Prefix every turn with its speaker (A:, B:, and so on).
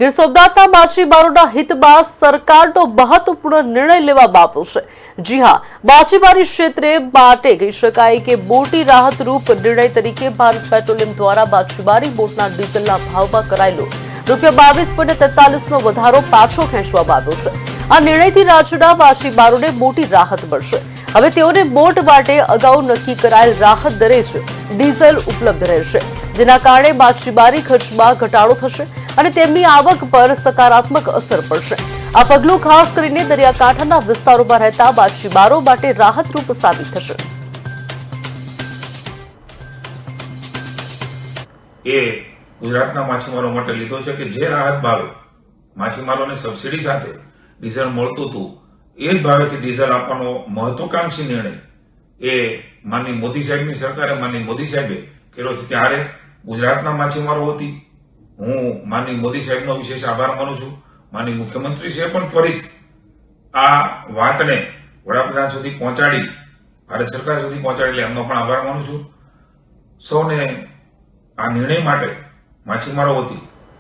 A: ગીર સોમનાથના માછીમારોના હિતમાં સરકારનો મહત્વપૂર્ણ નિર્ણય લેવામાં આવ્યો છે। જી હા, માછીમારી ક્ષેત્રે માટે કહી શકાય કે મોટી રાહતરૂપ નિર્ણય તરીકે ભારત પેટ્રોલિયમ દ્વારા માછીમારી બોટના ડીઝલના ભાવમાં કરાયેલો ₹22.43નો વધારો પાછો ખેંચવામાં આવ્યો છે। આ નિર્ણયથી રાજ્યના માછીમારોને મોટી રાહત મળશે। હવે તેઓને બોટ માટે અગાઉ નક્કી કરાયેલ રાહત દરે જ ડીઝલ ઉપલબ્ધ રહેશે, જેના કારણે માછીમારી ખર્ચમાં ઘટાડો થશે અને તેમની આવક પર સકારાત્મક અસર પડશે। આ પગલું ખાસ કરીને દરિયાકાંઠાના વિસ્તારોમાં રહેતા માછીમારો માટે રાહતરૂપ સાબિત થશે।
B: એ ગુજરાતના માછીમારો માટે લીધો છે કે જે રાહત ભાવે માછીમારોને સબસિડી સાથે ડીઝલ મળતું હતું એ જ ભાવેથી ડીઝલ આપવાનો મહત્વાકાંક્ષી નિર્ણય એ માનનીય મોદી સાહેબની સરકારે માનનીય મોદી સાહેબે કર્યો છે। ત્યારે ગુજરાતના માછીમારો વતી હું માનનીય મોદી સાહેબનો વિશેષ આભાર માનું છું। માનનીય મુખ્યમંત્રીશ્રીએ પણ ત્વરિત આ વાતને વડાપ્રધાન સુધી પહોંચાડી, ભારત સરકાર સુધી પહોંચાડી, એટલે એમનો પણ આભાર માનું છું। સૌને આ નિર્ણય માટે માછીમારો વતી